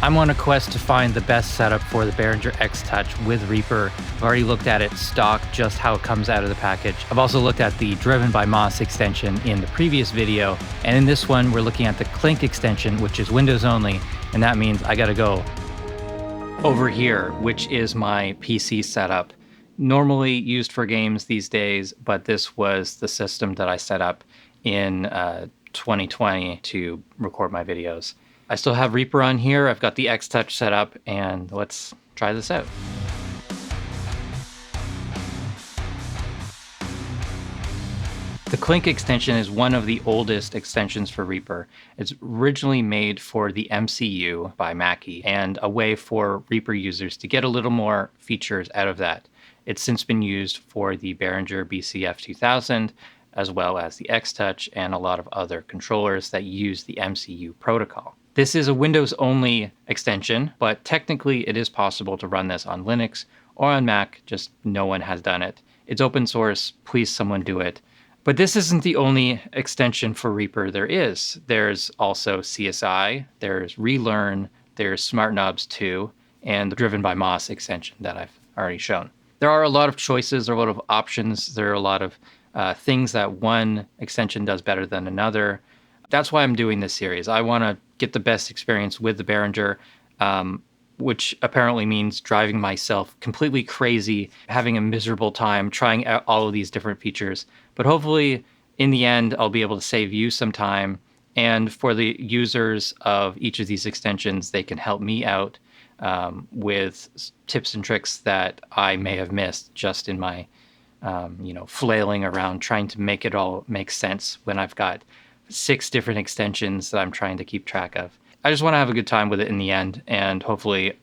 I'm on a quest to find the best setup for the Behringer X-Touch with Reaper. I've already looked at it stock, just how it comes out of the package. I've also looked at the Driven by Moss extension in the previous video, and in this one we're looking at the Klinke extension, which is Windows only, and that means I gotta go over here, which is my PC setup. Normally used for games these days, but this was the system that I set up in 2020 to record my videos. I still have Reaper on here. I've got the X-Touch set up, and let's try this out. The Klinke extension is one of the oldest extensions for Reaper. It's originally made for the MCU by Mackie, and a way for Reaper users to get a little more features out of that. It's since been used for the Behringer BCF 2000, as well as the X-Touch and a lot of other controllers that use the MCU protocol. This is a Windows-only extension, but technically it is possible to run this on Linux or on Mac, just no one has done it. It's open source, please someone do it. But this isn't the only extension for Reaper there is. There's also CSI, there's Relearn, there's Smart Knobs 2, and the Driven by Moss extension that I've already shown. There are a lot of choices, there are a lot of options, there are a lot of things that one extension does better than another. That's why I'm doing this series. I want to get the best experience with the Behringer, which apparently means driving myself completely crazy, having a miserable time trying out all of these different features. But hopefully, in the end, I'll be able to save you some time. And for the users of each of these extensions, they can help me out with tips and tricks that I may have missed just in my, flailing around trying to make it all make sense when I've got 6 different extensions that I'm trying to keep track of. I just want to have a good time with it in the end, and hopefully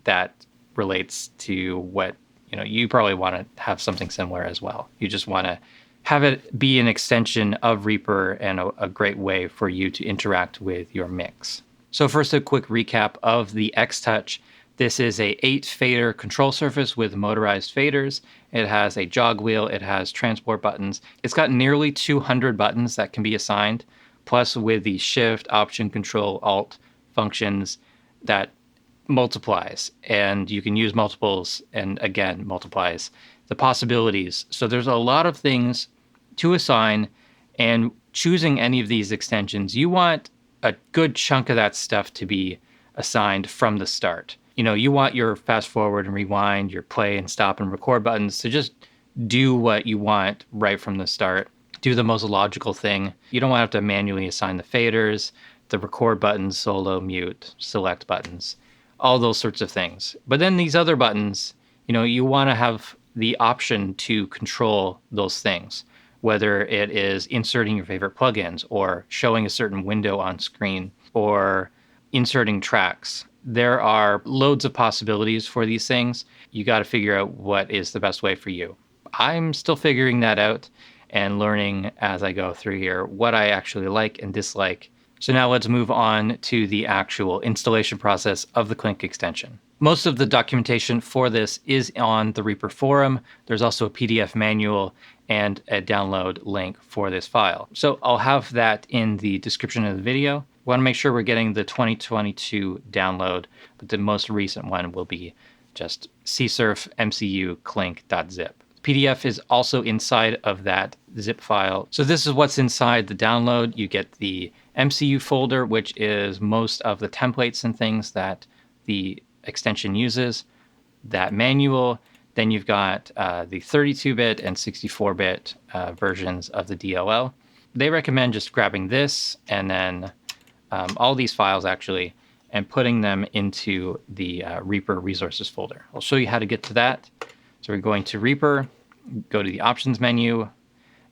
that relates to what, you probably want to have something similar as well. You just want to have it be an extension of Reaper and a great way for you to interact with your mix. So first, a quick recap of the X-Touch. This is a 8-fader control surface with motorized faders. It has a jog wheel, it has transport buttons. It's got nearly 200 buttons that can be assigned, plus with the Shift, Option, Control, Alt functions that multiplies. And you can use multiples and again multiplies. The possibilities. So there's a lot of things to assign, and choosing any of these extensions, you want a good chunk of that stuff to be assigned from the start. You want your fast forward and rewind, your play and stop and record buttons to just do what you want right from the start. Do the most logical thing. You don't want to have to manually assign the faders, the record buttons, solo, mute, select buttons, all those sorts of things. But then these other buttons, you want to have the option to control those things, whether it is inserting your favorite plugins or showing a certain window on screen or inserting tracks. There are loads of possibilities for these things. You got to figure out what is the best way for you. I'm still figuring that out and learning as I go through here what I actually like and dislike. So now let's move on to the actual installation process of the Klinke extension. Most of the documentation for this is on the Reaper forum. There's also a PDF manual and a download link for this file. So I'll have that in the description of the video. We want to make sure we're getting the 2022 download, but the most recent one will be just csurf mcu klinke.zip. PDF is also inside of that zip file. So this is what's inside the download. You get the MCU folder, which is most of the templates and things that the extension uses, that manual. Then you've got the 32-bit and 64-bit versions of the DLL. They recommend just grabbing this and then all these files actually, and putting them into the Reaper resources folder. I'll show you how to get to that. So we're going to Reaper, go to the options menu,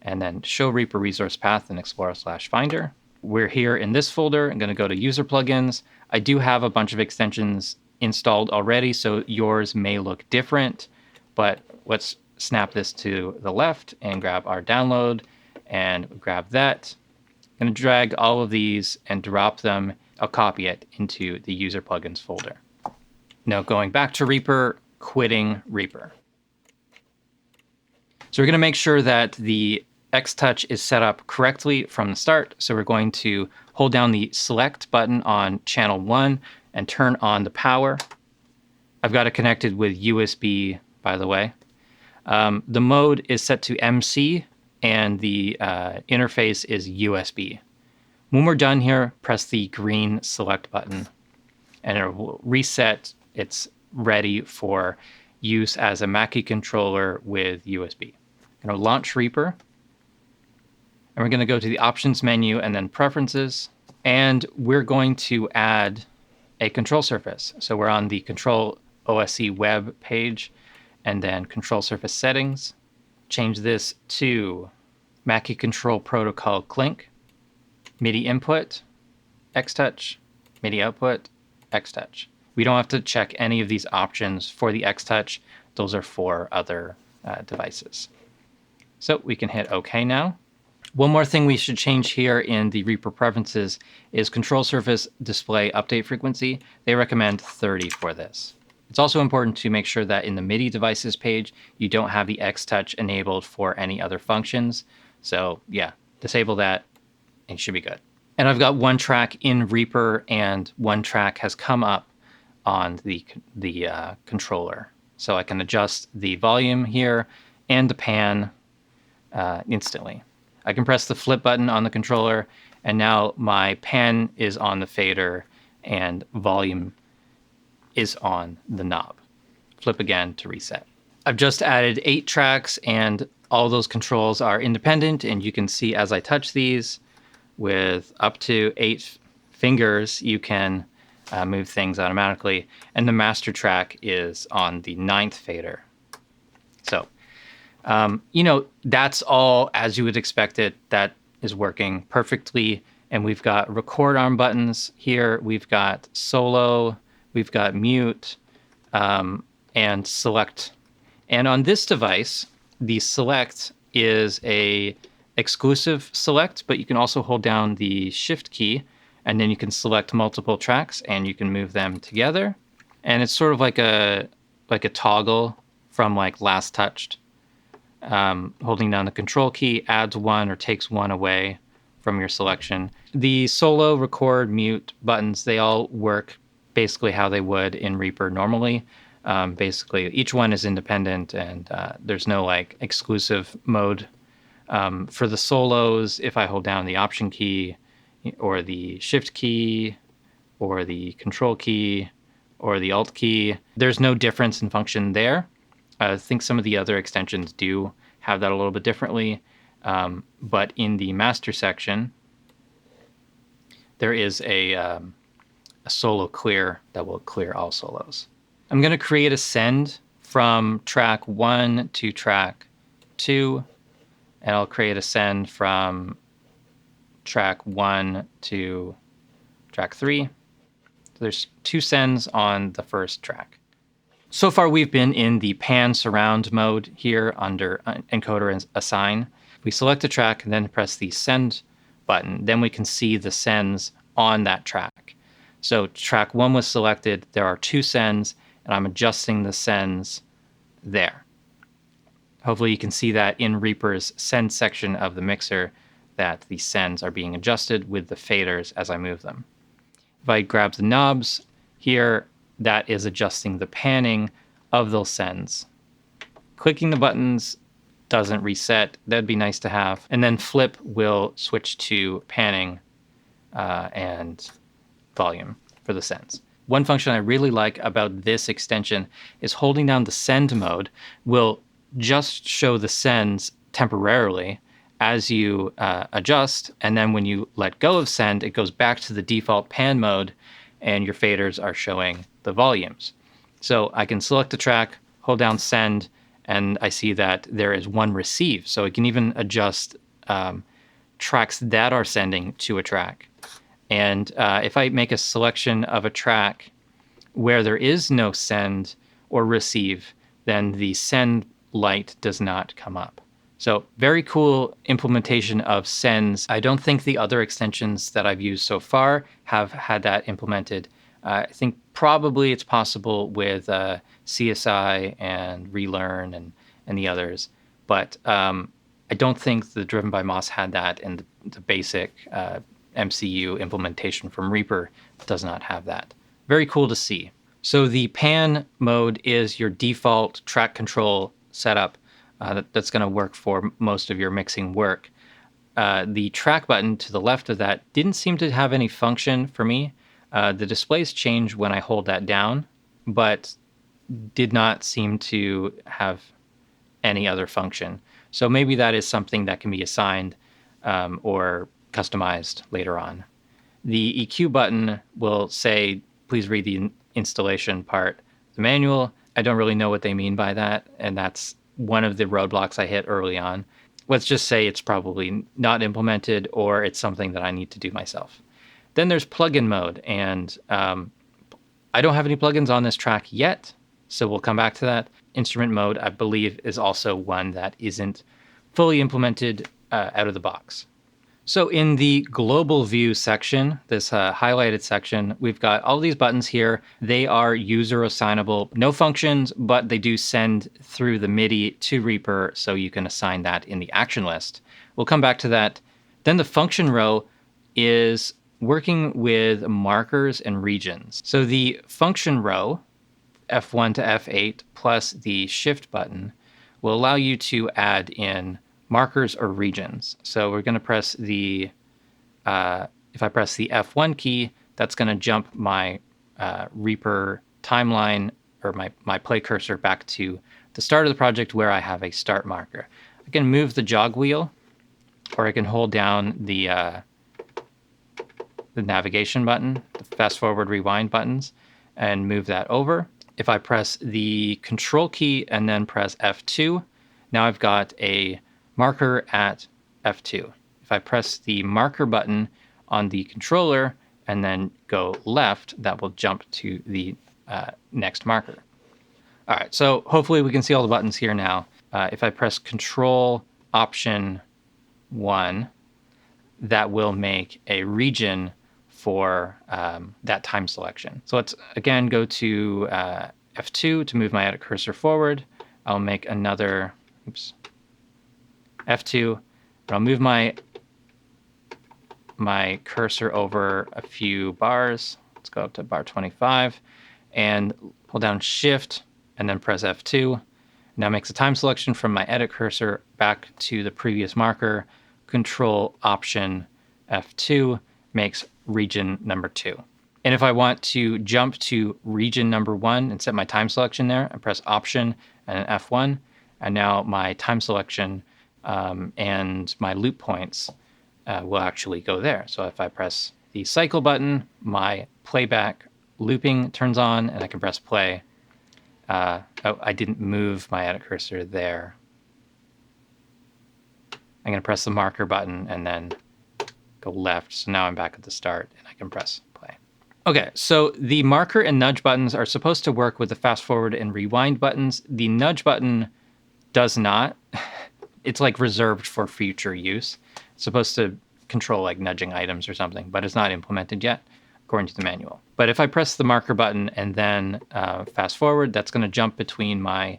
and then show Reaper resource path in Explorer/Finder. We're here in this folder. I'm going to go to user plugins. I do have a bunch of extensions installed already, so yours may look different, but let's snap this to the left and grab our download and grab that. I'm going to drag all of these and drop them. I'll copy it into the user plugins folder. Now going back to Reaper, quitting Reaper. So we're going to make sure that the X-Touch is set up correctly from the start. So we're going to hold down the select button on channel 1 and turn on the power. I've got it connected with USB, by the way. The mode is set to MC, and the interface is USB. When we're done here, press the green select button, and it will reset. It's ready for use as a Mackie controller with USB. I'm going to launch Reaper, and we're going to go to the options menu and then preferences, and we're going to add a control surface. So we're on the Control OSC web page, and then control surface settings. Change this to Mackie Control Protocol Klinke, MIDI input, X-Touch, MIDI output, X-Touch. We don't have to check any of these options for the X-Touch. Those are for other devices. So we can hit OK now. One more thing we should change here in the Reaper preferences is control surface display update frequency. They recommend 30 for this. It's also important to make sure that in the MIDI devices page, you don't have the X-Touch enabled for any other functions. So yeah, disable that and you should be good. And I've got one track in Reaper and one track has come up on the controller. So I can adjust the volume here and the pan instantly. I can press the flip button on the controller, and now my pan is on the fader and volume is on the knob. Flip again to reset. I've just added 8 tracks, and all those controls are independent, and you can see as I touch these with up to 8 fingers, you can move things automatically. And the master track is on the 9th fader. So, that's all as you would expect it. That is working perfectly. And we've got record arm buttons here. We've got solo. We've got mute and select. And on this device, the select is a exclusive select, but you can also hold down the shift key and then you can select multiple tracks and you can move them together. And it's sort of like a toggle from like last touched. Holding down the control key adds one or takes one away from your selection. The solo, record, mute buttons, they all work basically how they would in Reaper normally. Basically, each one is independent and there's no like exclusive mode. For the solos, if I hold down the option key or the shift key or the control key or the alt key, there's no difference in function there. I think some of the other extensions do have that a little bit differently. But in the master section, there is a solo clear that will clear all solos. I'm going to create a send from track 1 to track 2, and I'll create a send from track 1 to track 3. So there's 2 sends on the first track. So far, we've been in the pan surround mode here under encoder and assign. We select a track and then press the send button. Then we can see the sends on that track. So track 1 was selected. There are 2 sends, and I'm adjusting the sends there. Hopefully you can see that in Reaper's send section of the mixer that the sends are being adjusted with the faders as I move them. If I grab the knobs here, that is adjusting the panning of those sends. Clicking the buttons doesn't reset. That'd be nice to have. And then flip will switch to panning and volume for the sends. One function I really like about this extension is holding down the send mode will just show the sends temporarily as you adjust, and then when you let go of send, it goes back to the default pan mode and your faders are showing the volumes. So I can select a track, hold down send, and I see that there is one receive. So I can even adjust tracks that are sending to a track. And if I make a selection of a track where there is no send or receive, then the send light does not come up. So very cool implementation of sends. I don't think the other extensions that I've used so far have had that implemented. I think probably it's possible with CSI and Relearn and the others, but I don't think the Driven by Moss had that, and the basic MCU implementation from Reaper does not have that. very cool to see. So the pan mode is your default track control setup that's going to work for most of your mixing work. The track button to the left of that didn't seem to have any function for me. The displays change when I hold that down, but did not seem to have any other function. So maybe that is something that can be assigned or customized later on. The EQ button will say, please read the installation part of the manual. I don't really know what they mean by that, and that's one of the roadblocks I hit early on. Let's just say it's probably not implemented, or it's something that I need to do myself. Then there's plugin mode, and I don't have any plugins on this track yet, so we'll come back to that. Instrument mode, I believe, is also one that isn't fully implemented out of the box. So in the global view section, this highlighted section, we've got all these buttons here. They are user assignable, no functions, but they do send through the MIDI to Reaper, so you can assign that in the action list. We'll come back to that. Then the function row is working with markers and regions. So the function row, F1 to F8, plus the shift button, will allow you to add in markers or regions. So we're going to press the, if I press the F1 key, that's going to jump my Reaper timeline or my play cursor back to the start of the project where I have a start marker. I can move the jog wheel, or I can hold down the navigation button, the fast forward rewind buttons, and move that over. If I press the control key and then press F2, now I've got a marker at F2. If I press the marker button on the controller and then go left, that will jump to the next marker. All right, so hopefully we can see all the buttons here now. If I press Control Option 1, that will make a region for that time selection. So let's again go to F2 to move my edit cursor forward. I'll make another, F2, and I'll move my cursor over a few bars. Let's go up to bar 25 and hold down Shift and then press F2. Now it makes a time selection from my edit cursor back to the previous marker. Control Option F2 makes region number 2. And if I want to jump to region number 1 and set my time selection there, I press Option and an F1, and now my time selection and my loop points will actually go there. So if I press the cycle button, my playback looping turns on, and I can press play. Oh, I didn't move my edit cursor there. I'm going to press the marker button and then go left. So now I'm back at the start and I can press play. Okay, so the marker and nudge buttons are supposed to work with the fast forward and rewind buttons. The nudge button does not. It's like reserved for future use. It's supposed to control like nudging items or something, but it's not implemented yet according to the manual. But if I press the marker button and then fast forward, that's going to jump between my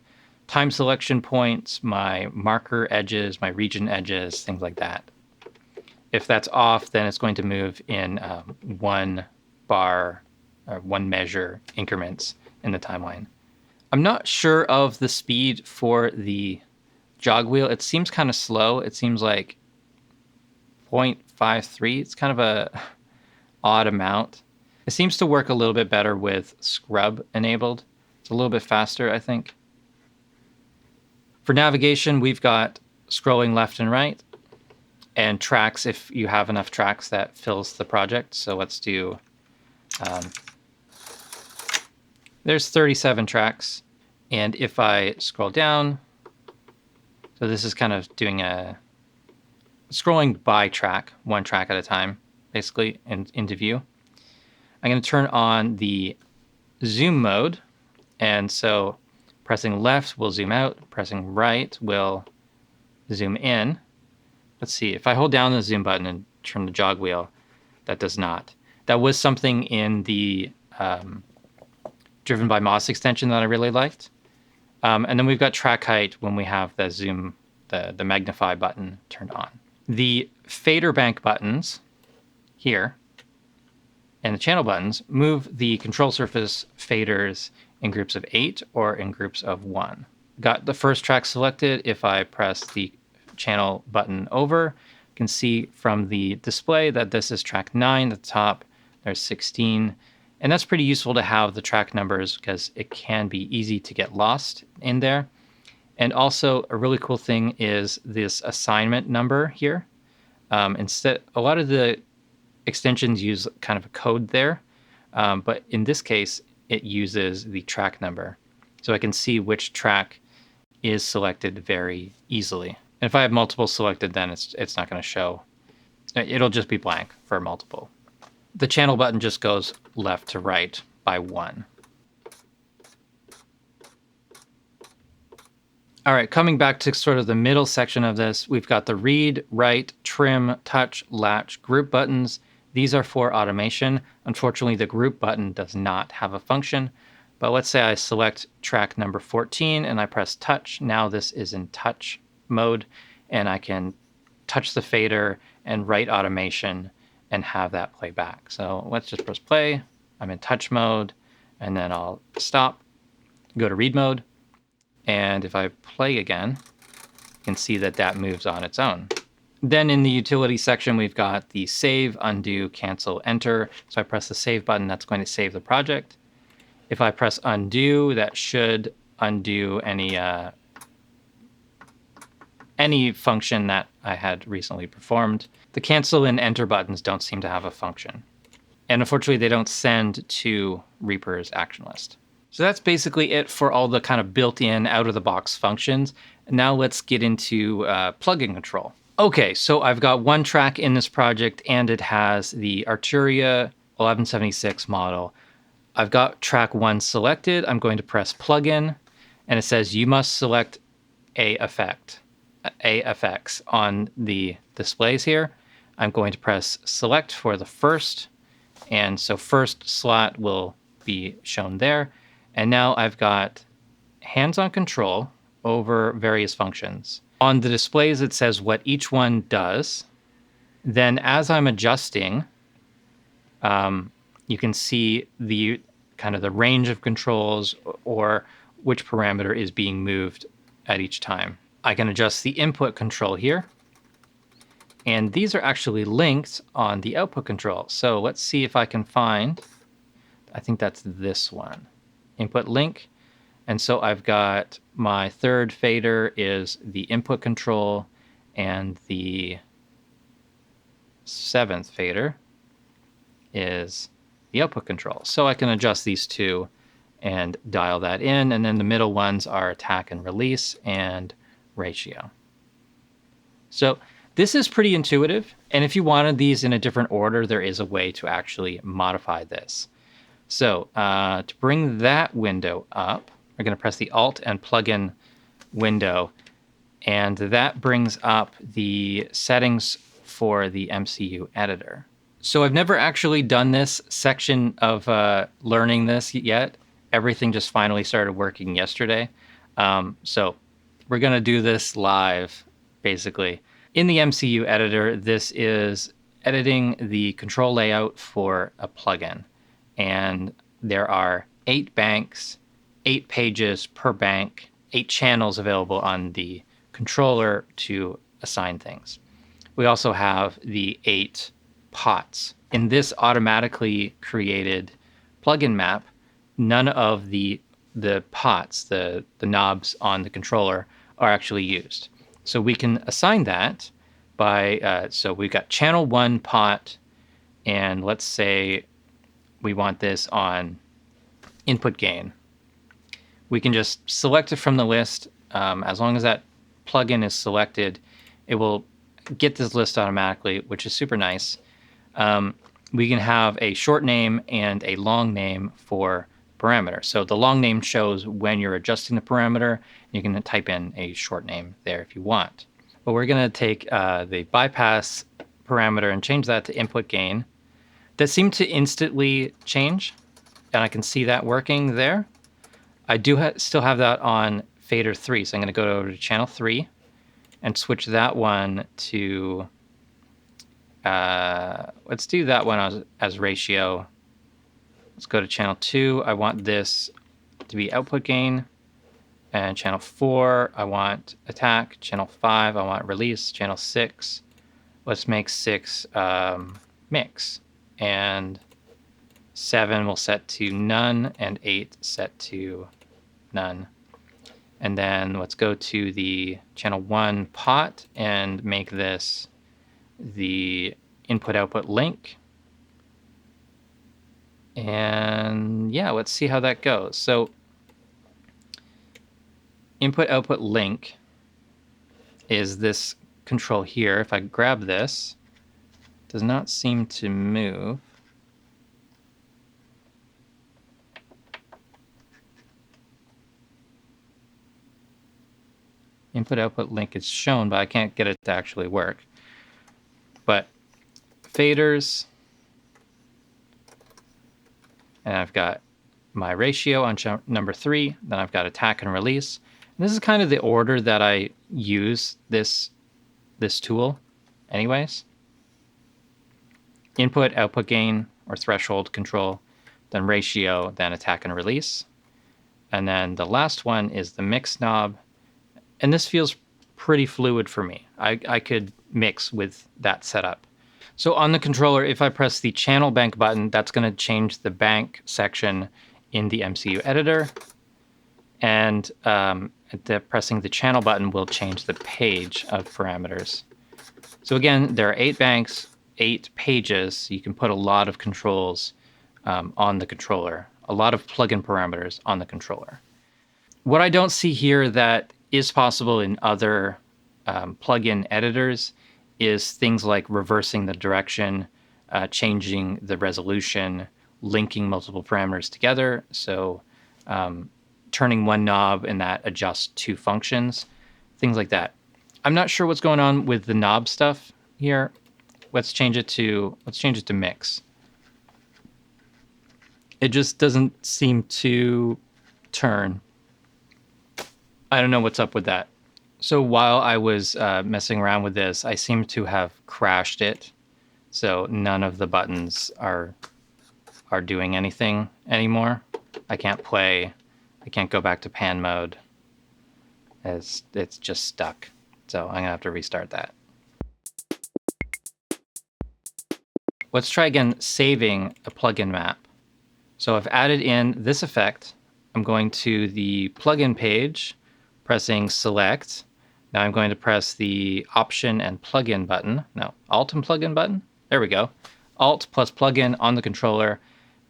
time selection points, my marker edges, my region edges, things like that. If that's off, then it's going to move in 1 bar or 1 measure increments in the timeline. I'm not sure of the speed for the jog wheel. It seems kind of slow. It seems like 0.53. It's kind of a odd amount. It seems to work a little bit better with scrub enabled. It's a little bit faster, I think. For navigation, we've got scrolling left and right, and tracks if you have enough tracks that fills the project. So let's do, there's 37 tracks. And if I scroll down, so this is kind of doing a scrolling by track, 1 track at a time, basically, into view. I'm going to turn on the zoom mode. And so pressing left will zoom out, pressing right will zoom in. Let's see, if I hold down the zoom button and turn the jog wheel, that does not. That was something in the Driven by Moss extension that I really liked. And then we've got track height when we have the zoom, the magnify button turned on. The fader bank buttons here and the channel buttons move the control surface faders in groups of 8 or in groups of 1. Got the first track selected. If I press the channel button over, you can see from the display that this is track 9 at the top. There's 16. And that's pretty useful to have the track numbers because it can be easy to get lost in there. And also a really cool thing is this assignment number here. Instead, a lot of the extensions use kind of a code there, but in this case, it uses the track number. So I can see which track is selected very easily. And if I have multiple selected, then it's not going to show. It'll just be blank for multiple. The channel button just goes left to right by 1. All right, coming back to sort of the middle section of this, we've got the read, write, trim, touch, latch, group buttons. These are for automation. Unfortunately, the group button does not have a function, but let's say I select track number 14 and I press touch. Now this is in touch mode, and I can touch the fader and write automation and have that play back. So let's just press play. I'm in touch mode, and then I'll stop, go to read mode. And if I play again, you can see that that moves on its own. Then in the utility section, we've got the save, undo, cancel, enter. So I press the save button, that's going to save the project. If I press undo, that should undo any function that I had recently performed. The cancel and enter buttons don't seem to have a function. And unfortunately, they don't send to Reaper's action list. So that's basically it for all the kind of built-in, out-of-the-box functions. Now let's get into plugin control. Okay, so I've got one track in this project, and it has the Arturia 1176 model. I've got track 1 selected. I'm going to press plugin, and it says you must select AFX on the displays here. I'm going to press select for the first, and so first slot will be shown there. And now I've got hands-on control over various functions. On the displays, it says what each one does. Then as I'm adjusting, you can see the kind of the range of controls or which parameter is being moved at each time. I can adjust the input control here. And these are actually linked on the output control. So let's see if I can find, I think that's this one. Input link. And so I've got my third fader is the input control, and the 7th fader is the output control. So I can adjust these two and dial that in. And then the middle ones are attack and release and ratio. So this is pretty intuitive. And if you wanted these in a different order, there is a way to actually modify this. So to bring that window up, we're going to press the Alt and Plugin window, and that brings up the settings for the MCU editor. So I've never actually done this section of learning this yet. Everything just finally started working yesterday. So we're going to do this live, basically. In the MCU editor, this is editing the control layout for a plugin. And there are 8 banks, 8 pages per bank, 8 channels available on the controller to assign things. We also have the 8 pots. In this automatically created plugin map, none of the pots, the knobs on the controller, are actually used. So we can assign that by, so we've got channel 1 pot, and let's say we want this on input gain. We can just select it from the list. As long as that plugin is selected, it will get this list automatically, which is super nice. We can have a short name and a long name for parameter. So the long name shows when you're adjusting the parameter. You can type in a short name there if you want. But we're going to take the bypass parameter and change that to input gain. That seemed to instantly change, and I can see that working there. I do still have that on fader 3, so I'm going to go over to channel 3 and switch that one to Let's do that one as ratio. Let's go to channel 2. I want this to be output gain. And channel 4, I want attack. Channel 5, I want release. Channel 6, let's make 6 mix. And 7 we'll set to none, and 8 set to none. And then let's go to the channel 1 pot and make this the input-output link. And yeah, let's see how that goes. So input-output link is this control here. If I grab this, it does not seem to move. Input-output link is shown, but I can't get it to actually work. But faders, and I've got my ratio on number 3, then I've got attack and release. And this is kind of the order that I use this tool anyways. Input, output gain, or threshold control, then ratio, then attack and release. And then the last one is the mix knob. And this feels pretty fluid for me. I could mix with that setup. So on the controller, if I press the channel bank button, that's going to change the bank section in the MCU editor. And pressing the channel button will change the page of parameters. So again, there are 8 banks, 8 pages. You can put a lot of controls on the controller, a lot of plugin parameters on the controller. What I don't see here that is possible in other plugin editors is things like reversing the direction, changing the resolution, linking multiple parameters together. So turning one knob and that adjusts 2 functions, things like that. I'm not sure what's going on with the knob stuff here. Let's change it to mix. It just doesn't seem to turn. I don't know what's up with that. So while I was messing around with this, I seem to have crashed it. So none of the buttons are doing anything anymore. I can't play. I can't go back to pan mode. It's just stuck. So I'm gonna have to restart that. Let's try again saving a plugin map. So I've added in this effect. I'm going to the plugin page, pressing select. Now I'm going to press the option and plugin button. No, alt and plugin button. There we go. Alt plus plugin on the controller.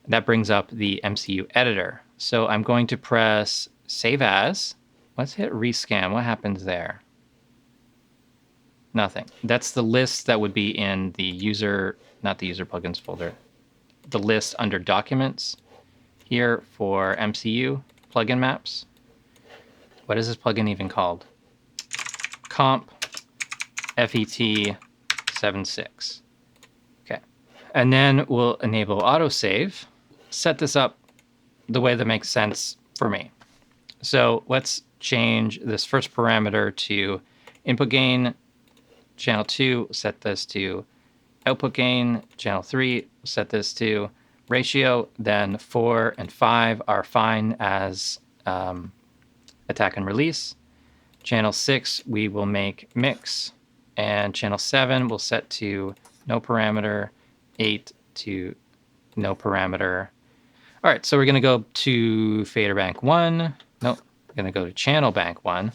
That brings up the MCU editor. So I'm going to press save as. Let's hit rescan. What happens there? Nothing. That's the list that would be in the user, not the user plugins folder, the list under documents here for MCU plugin maps. What is this plugin even called? Comp FET76. Okay. And then we'll enable autosave, set this up the way that makes sense for me. So let's change this first parameter to input gain, channel 2, set this to output gain, channel 3, set this to ratio, then 4 and 5 are fine as attack and release. Channel 6, we will make mix, and channel 7 we'll set to no parameter, 8 to no parameter. All right, so we're going to go to fader bank 1. Nope, we're going to go to channel bank 1,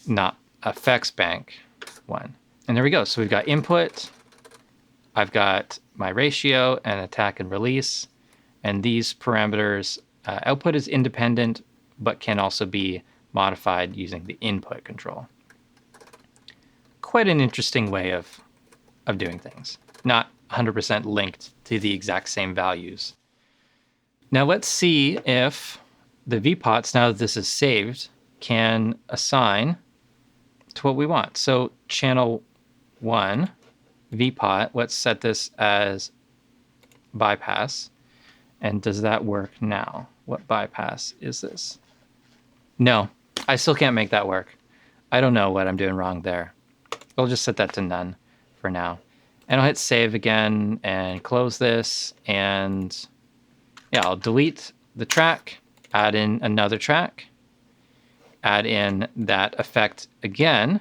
not effects bank 1. And there we go. So we've got input, I've got my ratio and attack and release, and these parameters, output is independent, but can also be modified using the input control. Quite an interesting way of doing things. Not 100% linked to the exact same values. Now let's see if the vpots, now that this is saved, can assign to what we want. So channel 1, vpot, let's set this as bypass. And does that work now? What bypass is this? No, I still can't make that work. I don't know what I'm doing wrong there. I'll just set that to none for now. And I'll hit save again and close this. And yeah, I'll delete the track, add in another track, add in that effect again.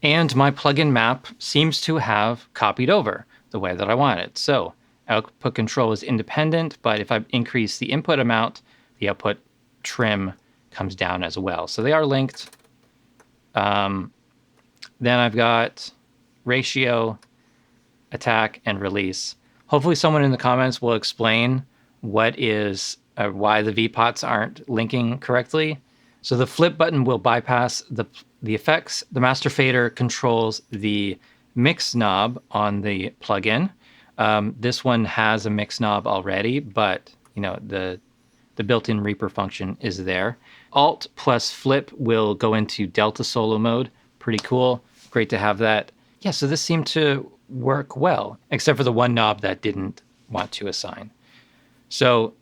And my plugin map seems to have copied over the way that I want it. So output control is independent, but if I increase the input amount, the output trim comes down as well. So they are linked. Then I've got ratio, attack, and release. Hopefully someone in the comments will explain what is why the VPOTs aren't linking correctly. So the flip button will bypass the effects. The master fader controls the mix knob on the plugin. This one has a mix knob already, but you know the built-in Reaper function is there. Alt plus flip will go into Delta solo mode. Pretty cool. Great to have that. Yeah, so this seemed to work well, except for the one knob that didn't want to assign. So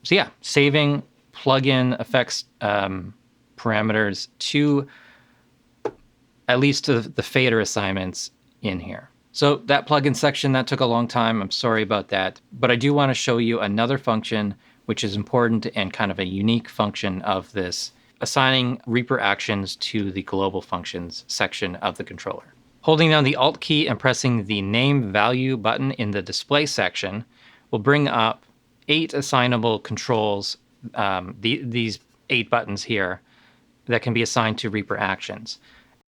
yeah, saving plugin effects parameters to at least to the fader assignments in here. So that plugin section, that took a long time. I'm sorry about that. But I do want to show you another function which is important and kind of a unique function of this, assigning Reaper actions to the global functions section of the controller. Holding down the Alt key and pressing the name value button in the display section will bring up 8 assignable controls, these 8 buttons here that can be assigned to Reaper actions.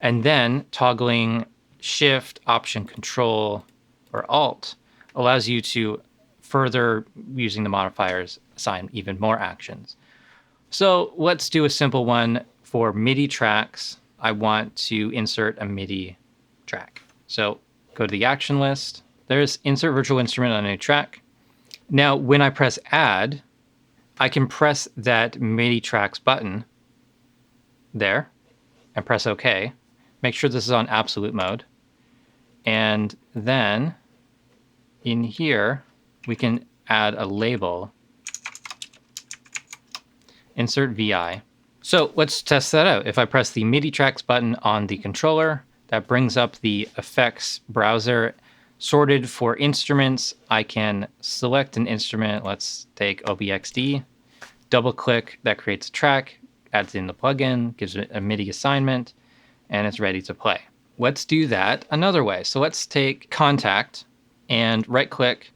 And then toggling Shift, Option, Control, or Alt allows you to further, using the modifiers, assign even more actions. So let's do a simple one for MIDI tracks. I want to insert a MIDI track. So go to the action list. There's insert virtual instrument on a track. Now, when I press add, I can press that MIDI tracks button there and press OK. Make sure this is on absolute mode. And then in here, we can add a label, insert VI. So let's test that out. If I press the MIDI tracks button on the controller, that brings up the effects browser. Sorted for instruments, I can select an instrument. Let's take OBXD, double click, that creates a track, adds in the plugin, gives it a MIDI assignment, and it's ready to play. Let's do that another way. So let's take Contact and right click,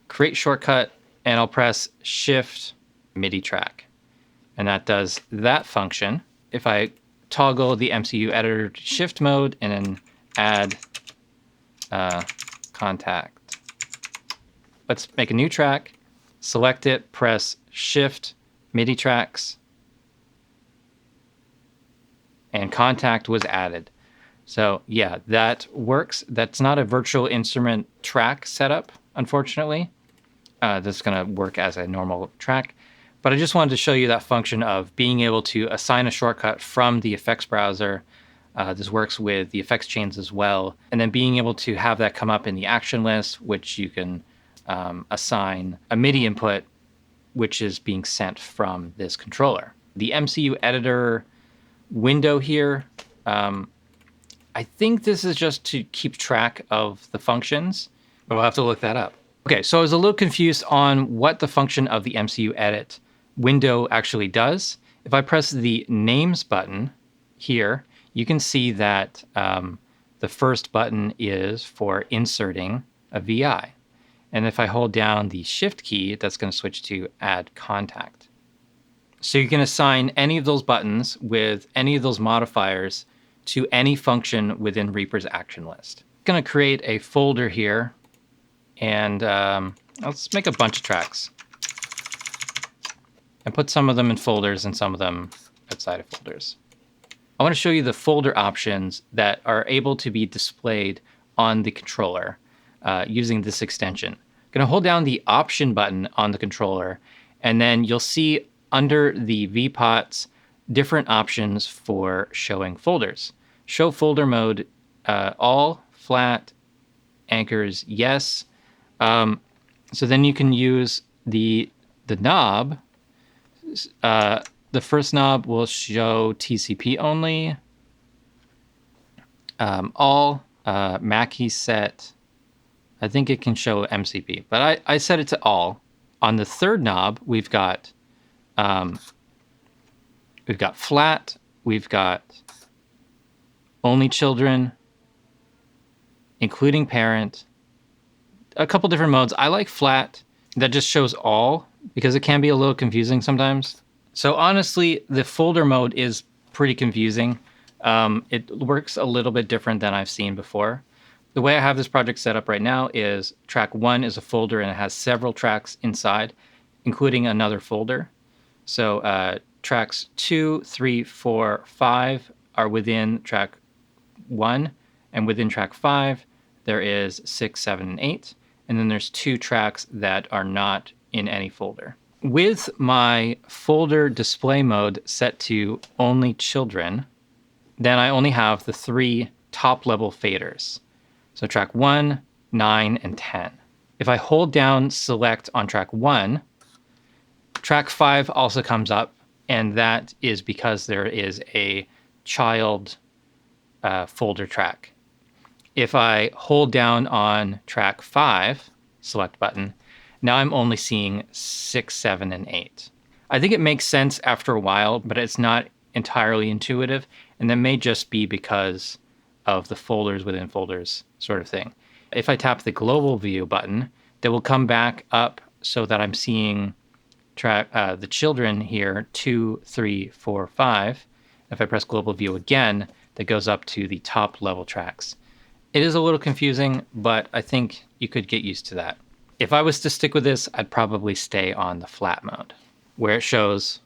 create shortcut, and I'll press Shift MIDI track. And that does that function. If I toggle the MCU editor to shift mode and then add Contact. Let's make a new track, select it, press Shift MIDI tracks, and Contact was added. So yeah, that works. That's not a virtual instrument track setup, unfortunately. This is going to work as a normal track. But I just wanted to show you that function of being able to assign a shortcut from the effects browser. This works with the effects chains as well. And then being able to have that come up in the action list, which you can assign a MIDI input, which is being sent from this controller. The MCU editor window here, I think this is just to keep track of the functions, but we'll have to look that up. Okay, so I was a little confused on what the function of the MCU edit window actually does. If I press the names button here, you can see that the first button is for inserting a VI. And if I hold down the shift key, that's going to switch to add contact. So you can assign any of those buttons with any of those modifiers to any function within Reaper's action list. I'm going to create a folder here, and let's make a bunch of tracks and put some of them in folders and some of them outside of folders. I want to show you the folder options that are able to be displayed on the controller using this extension. I'm going to hold down the option button on the controller, and then you'll see under the VPOTs different options for showing folders. Show folder mode, all, flat, anchors, yes. So then you can use the knob. The first knob will show TCP only. All Mackie set, I think it can show MCP, but I set it to all. On the third knob, we've got flat, we've got only children, including parent, a couple different modes. I like flat. That just shows all because it can be a little confusing sometimes. So honestly, the folder mode is pretty confusing. It works a little bit different than I've seen before. The way I have this project set up right now is track 1 is a folder and it has several tracks inside, including another folder. So tracks 2, 3, 4, 5 are within track 1, and within track 5, there is 6, 7, and 8. And then there's 2 tracks that are not in any folder. With my folder display mode set to only children, then I only have the 3 top level faders. So track 1, 9, and 10. If I hold down select on track 1, track 5 also comes up, and that is because there is a child folder track. If I hold down on track 5, select button, now I'm only seeing 6, 7, and 8. I think it makes sense after a while, but it's not entirely intuitive, and that may just be because of the folders within folders sort of thing. If I tap the global view button, that will come back up so that I'm seeing the children here, 2, 3, 4, 5. If I press global view again, that goes up to the top level tracks. It is a little confusing, but I think you could get used to that. If I was to stick with this, I'd probably stay on the flat mode, where it shows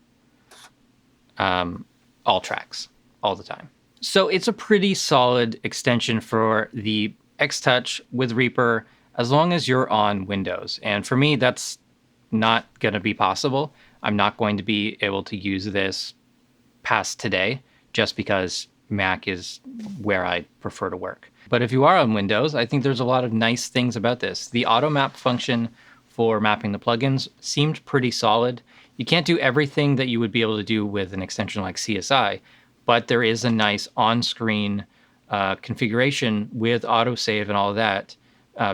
all tracks all the time. So it's a pretty solid extension for the X-Touch with Reaper, as long as you're on Windows. And for me, that's not going to be possible. I'm not going to be able to use this past today, just because Mac is where I prefer to work. But if you are on Windows, I think there's a lot of nice things about this. The auto map function for mapping the plugins seemed pretty solid. You can't do everything that you would be able to do with an extension like CSI, but there is a nice on-screen configuration with autosave and all of that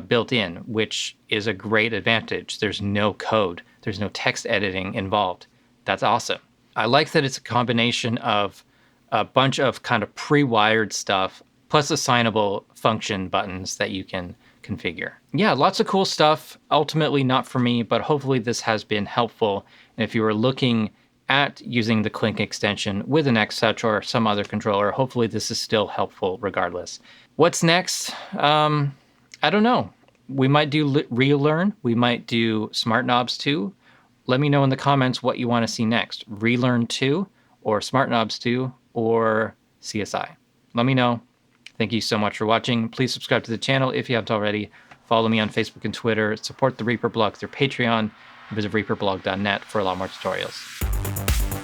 built in, which is a great advantage. There's no code. There's no text editing involved. That's awesome. I like that it's a combination of a bunch of kind of pre-wired stuff plus assignable function buttons that you can configure. Yeah, lots of cool stuff. Ultimately not for me, but hopefully this has been helpful. And if you are looking at using the Klinke extension with an X-Touch or some other controller, hopefully this is still helpful regardless. What's next? I don't know. We might do relearn. We might do smart knobs 2. Let me know in the comments what you want to see next. Relearn 2 or smart knobs 2 or CSI. Let me know. Thank you so much for watching. Please subscribe to the channel if you haven't already. Follow me on Facebook and Twitter. Support the Reaper blog through Patreon. Visit reaperblog.net for a lot more tutorials.